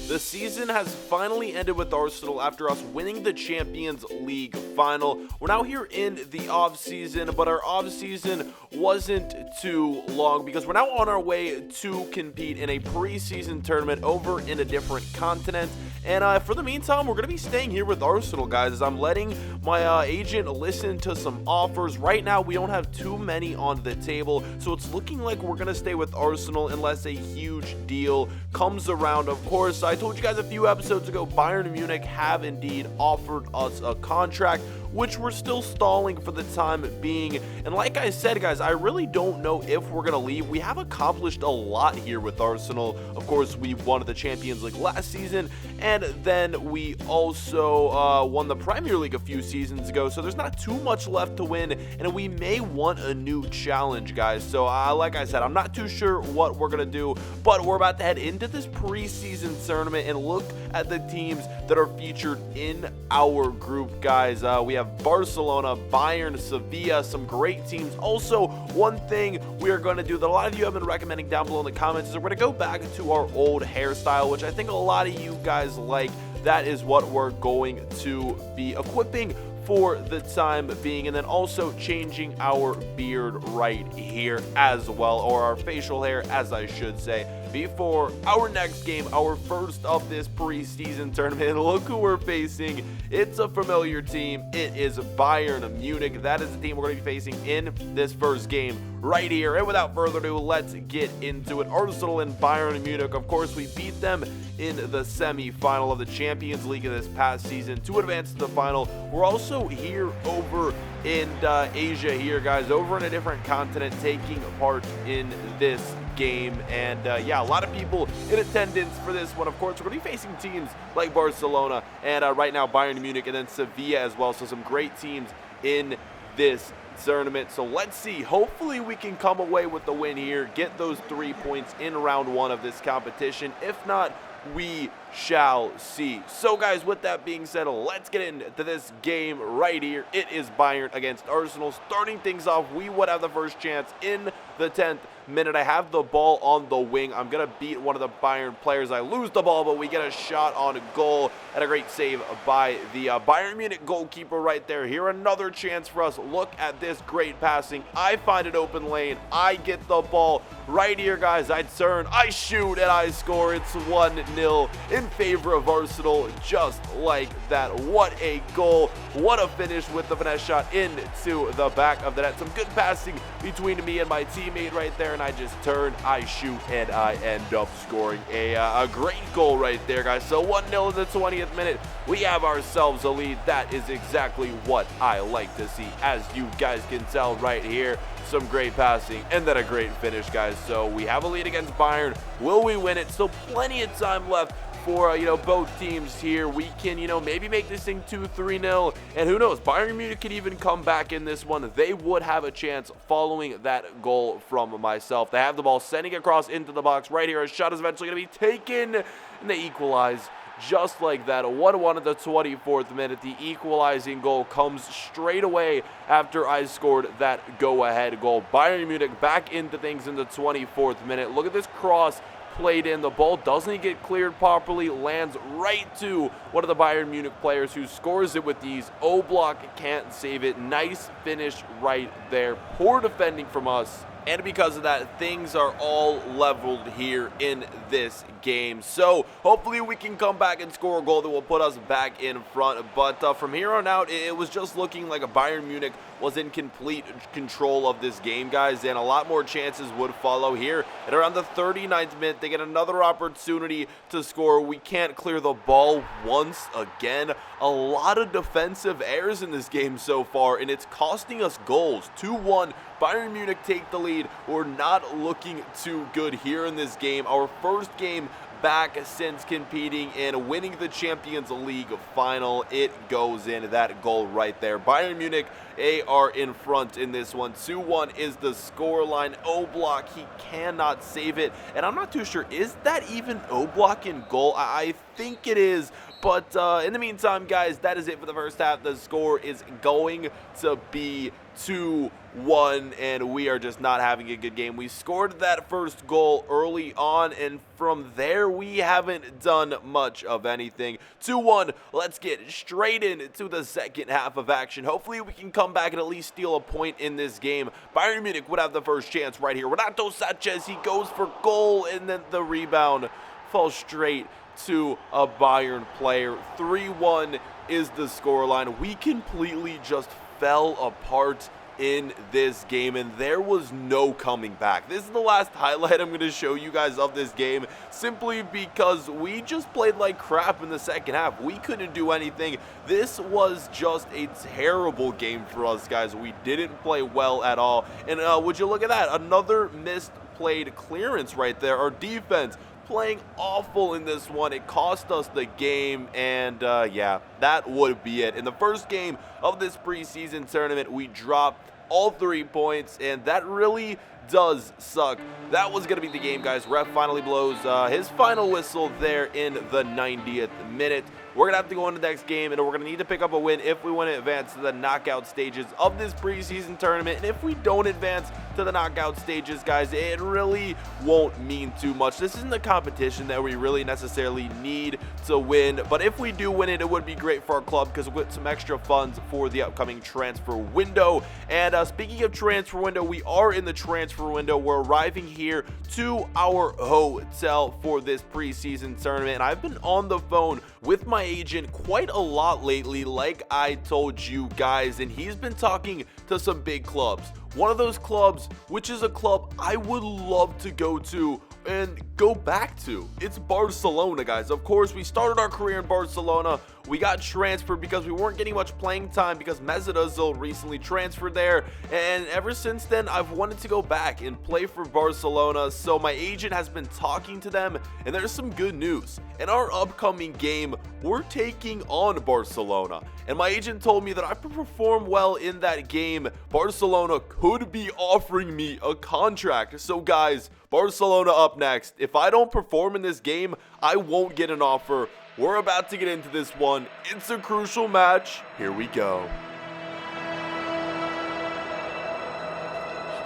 The season has finally ended with Arsenal after us winning the Champions League final. We're now here in the off-season, but our off-season wasn't too long because we're now on our way to compete in a preseason tournament over in a different continent. And for the meantime, we're going to be staying here with Arsenal, guys, as I'm letting my agent listen to some offers. Right now, we don't have too many on the table, so it's looking like we're going to stay with Arsenal unless a huge deal comes around. Of course, I told you guys a few episodes ago, Bayern Munich have indeed offered us a contract, which we're still stalling for the time being. And like I said, guys, I really don't know if we're going to leave. We have accomplished a lot here with Arsenal. Of course, we won the Champions League last season, and then we also won the Premier League a few seasons ago. So there's not too much left to win, and we may want a new challenge, guys. So like I said, I'm not too sure what we're going to do, but we're about to head into this preseason tournament and look at the teams that are featured in our group, guys. We have Barcelona, Bayern, Sevilla, some great teams. Also, one thing we are going to do that a lot of you have been recommending down below in the comments is we're going to go back to our old hairstyle, which I think a lot of you guys like. That is what we're going to be equipping for the time being, and then also changing our beard right here as well, or our facial hair, as I should say, before our next game, our first of this preseason tournament. And look who we're facing. It's a familiar team. It is Bayern Munich. That is the team we're going to be facing in this first game right here. And without further ado, let's get into it. Arsenal and Bayern Munich. Of course, we beat them in the semi-final of the Champions League in this past season to advance to the final. We're also here over in Asia here, guys, over in a different continent, taking part in this game. And yeah, a lot of people in attendance for this one. Of course, we're going to be facing teams like Barcelona and right now Bayern Munich, and then Sevilla as well. So some great teams in this tournament. So let's see. Hopefully we can come away with the win here, get those 3 points in round one of this competition. If not, we shall see. So guys, with that being said, let's get into this game right here. It is Bayern against Arsenal. Starting things off, we would have the first chance in the 10th minute. I have the ball on the wing. I'm going to beat one of the Bayern players. I lose the ball, but we get a shot on goal, and a great save by the Bayern Munich goalkeeper right there. Here, another chance for us. Look at this great passing. I find an open lane. I get the ball right here, guys. I turn, I shoot, and I score. It's 1-0 in favor of Arsenal, just like that. What a goal. What a finish with the finesse shot into the back of the net. Some good passing between me and my teammate right there, and I just turn, I shoot, and I end up scoring a great goal right there, guys. So 1-0 in the 20th minute. We have ourselves a lead. That is exactly what I like to see, as you guys can tell right here. Some great passing and then a great finish, guys. So we have a lead against Bayern. Will we win it? Still plenty of time left for both teams here. We can maybe make this thing 2-3-0, and who knows, Bayern Munich could even come back in this one. They would have a chance following that goal from myself. They have the ball, sending across into the box right here. A shot is eventually going to be taken, and they equalize just like that. A 1-1 at the 24th minute. The equalizing goal comes straight away after I scored that go-ahead goal. Bayern Munich back into things in the 24th minute. Look at this cross played in. The ball doesn't get cleared properly, lands right to one of the Bayern Munich players, who scores it with ease. Oblak can't save it. Nice finish right there. Poor defending from us. And because of that, things are all leveled here in this game. So hopefully we can come back and score a goal that will put us back in front. But from here on out, it was just looking like a Bayern Munich was in complete control of this game, guys. And a lot more chances would follow here. At around the 39th minute, they get another opportunity to score. We can't clear the ball once again. A lot of defensive errors in this game so far, and it's costing us goals. 2-1. Bayern Munich take the lead. We're not looking too good here in this game. Our first game back since competing and winning the Champions League final. It goes in, that goal right there. Bayern Munich, they are in front in this one. 2-1 is the scoreline. Oblak, he cannot save it, and I'm not too sure, is that even Oblak in goal? I think it is. But in the meantime, guys, that is it for the first half. The score is going to be 2-1. 1, and we are just not having a good game. We scored that first goal early on, and from there we haven't done much of anything. 2-1, let's get straight into the second half of action. Hopefully we can come back and at least steal a point in this game. Bayern Munich would have the first chance right here. Renato Sanchez, he goes for goal, and then the rebound falls straight to a Bayern player. 3-1 is the scoreline. We completely just fell apart in this game, and there was no coming back. This is the last highlight I'm going to show you guys of this game, simply because we just played like crap in the second half. We couldn't do anything. This was just a terrible game for us, guys. We didn't play well at all, and would you look at that, another missed played clearance right there. Our defense playing awful in this one. It cost us the game, and yeah, that would be it. In the first game of this preseason tournament, we dropped all 3 points, and that really does suck. That was going to be the game, guys. Ref finally blows his final whistle there in the 90th minute. We're going to have to go into the next game, and we're going to need to pick up a win if we want to advance to the knockout stages of this preseason tournament. And if we don't advance to the knockout stages, guys, it really won't mean too much. This isn't a competition that we really necessarily need to win, but if we do win it, it would be great for our club because we'll get some extra funds for the upcoming transfer window. And speaking of transfer window, we are in the transfer window. We're arriving here to our hotel for this preseason tournament, and I've been on the phone with my agent quite a lot lately, like I told you guys, and he's been talking to some big clubs. One of those clubs, which is a club I would love to go to and go back to. It's Barcelona, guys. Of course, we started our career in Barcelona. We got transferred because we weren't getting much playing time because Mesut Ozil recently transferred there, and ever since then I've wanted to go back and play for Barcelona. So my agent has been talking to them, and there's some good news. In our upcoming game, we're taking on Barcelona, and my agent told me that if I perform well in that game, Barcelona could be offering me a contract. So guys, Barcelona up next. If I don't perform in this game, I won't get an offer. We're about to get into this one. It's a crucial match. Here we go.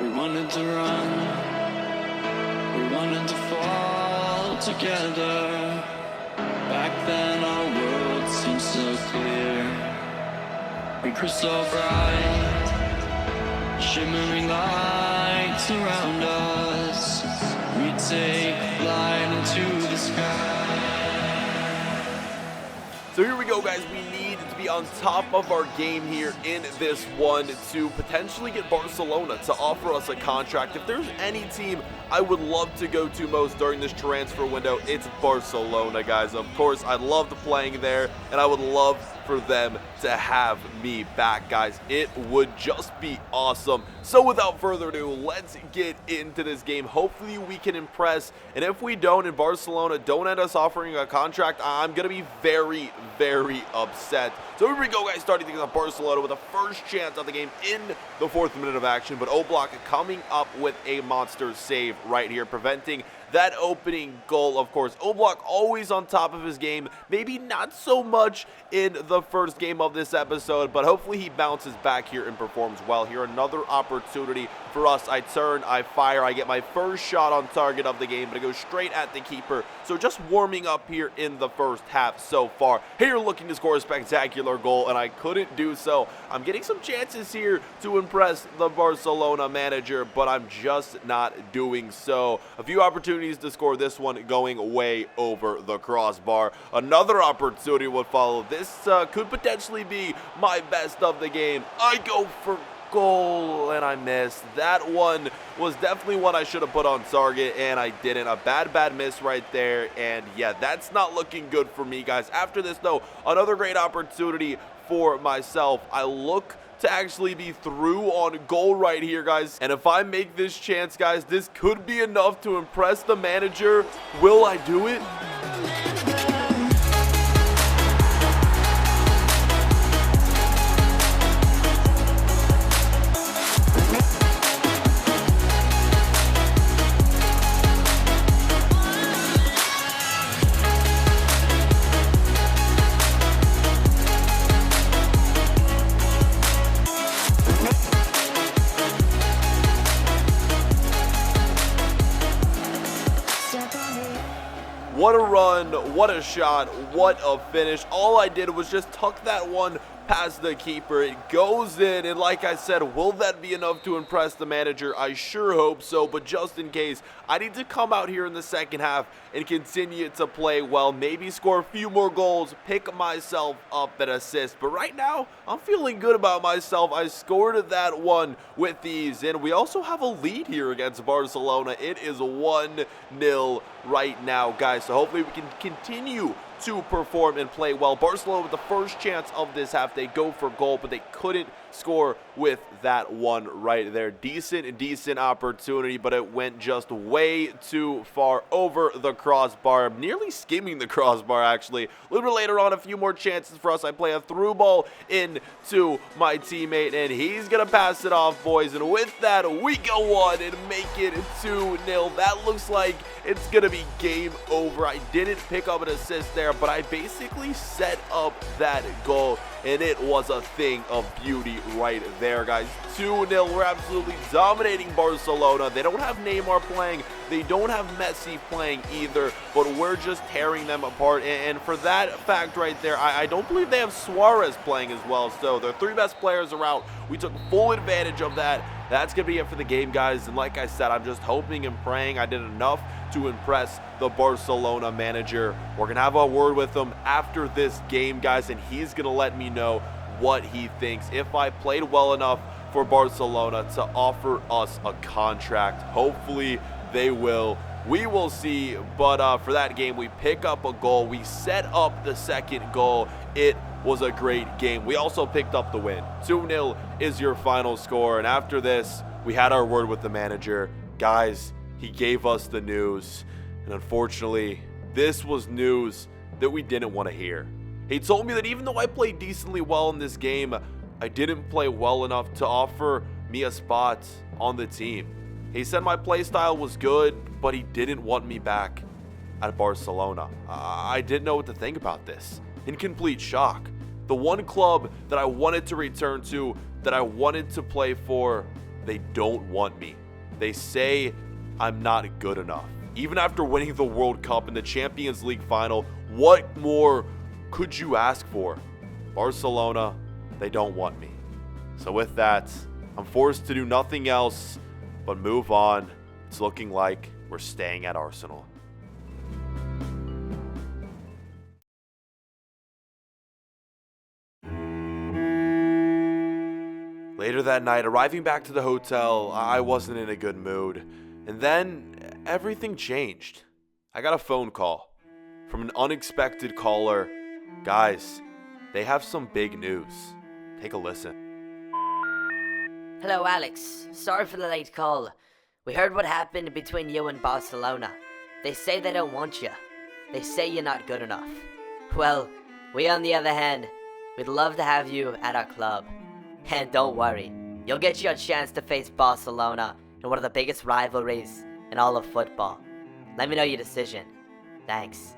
We wanted to run, we wanted to fall together. Back then our world seemed so clear, we were so bright, shimmering lights around us. We take flight into the sky. So here we go, guys. We need to be on top of our game here in this one to potentially get Barcelona to offer us a contract. If there's any team I would love to go to most during this transfer window, it's Barcelona, guys. Of course, I loved playing there, and I would love for them to have me back, guys. It would just be awesome. So without further ado, let's get into this game. Hopefully we can impress, and if we don't and Barcelona don't end us offering a contract, I'm gonna be very, very upset. So here we go, guys, starting things on Barcelona with the first chance of the game in the 4th minute of action, but Oblak coming up with a monster save right here, preventing that opening goal. Of course, Oblak always on top of his game, maybe not so much in the first game of this episode, but hopefully he bounces back here and performs well here. Another opportunity for us. I turn, I fire, I get my first shot on target of the game, but it goes straight at the keeper. So just warming up here in the first half so far. Here looking to score a spectacular goal, and I couldn't do so. I'm getting some chances here to impress the Barcelona manager, but I'm just not doing so. A few opportunities to score, this one going way over the crossbar. Another opportunity would follow. This could potentially be my best of the game. I go for goal and I missed. That one was definitely one I should have put on target, and I didn't. A bad miss right there, and yeah, that's not looking good for me, guys. After this though, another great opportunity for myself. I look to actually be through on goal right here, guys, and if I make this chance, guys, this could be enough to impress the manager. Will I do it? run, what a shot, what a finish. All I did was just tuck that one past the keeper. It goes in, and like I said, will that be enough to impress the manager? I sure hope so, but just in case, I need to come out here in the second half and continue to play well, maybe score a few more goals, pick myself up an assist. But right now, I'm feeling good about myself. I scored that one with ease, and we also have a lead here against Barcelona. It is 1-0 right now, guys, so hopefully we can continue to perform and play well. Barcelona with the first chance of this half, they go for goal, but they couldn't score with that one right there. Decent opportunity, but it went just way too far over the crossbar, nearly skimming the crossbar actually. A little bit later on, a few more chances for us. I play a through ball into my teammate, and he's gonna pass it off, boys, and with that we go on and make it 2-0. That looks like it's gonna be game over. I didn't pick up an assist there, but I basically set up that goal, and it was a thing of beauty right there, guys. 2-0. We're absolutely dominating Barcelona. They don't have Neymar playing. They don't have Messi playing either, but we're just tearing them apart. And for that fact right there, I don't believe they have Suarez playing as well. So their three best players are out. We took full advantage of that. That's going to be it for the game, guys. And like I said, I'm just hoping and praying I did enough to impress the Barcelona manager. We're going to have a word with him after this game, guys, and he's going to let me know what he thinks, if I played well enough for Barcelona to offer us a contract. Hopefully they will. We will see, but for that game, we pick up a goal. We set up the second goal. It was a great game. We also picked up the win. 2-0 is your final score, and after this, we had our word with the manager. Guys, he gave us the news, and unfortunately, this was news that we didn't want to hear. He told me that even though I played decently well in this game, I didn't play well enough to offer me a spot on the team. He said my play style was good, but he didn't want me back at Barcelona. I didn't know what to think about this. In complete shock. The one club that I wanted to return to, that I wanted to play for, they don't want me. They say I'm not good enough. Even after winning the World Cup and the Champions League final, what more could you ask for? Barcelona, they don't want me. So with that, I'm forced to do nothing else but move on. It's looking like we're staying at Arsenal. Later that night, arriving back to the hotel, I wasn't in a good mood. And then everything changed. I got a phone call from an unexpected caller. Guys, they have some big news. Take a listen. Hello, Alex. Sorry for the late call. We heard what happened between you and Barcelona. They say they don't want you. They say you're not good enough. Well, we on the other hand, we'd love to have you at our club. And don't worry, you'll get your chance to face Barcelona in one of the biggest rivalries in all of football. Let me know your decision. Thanks.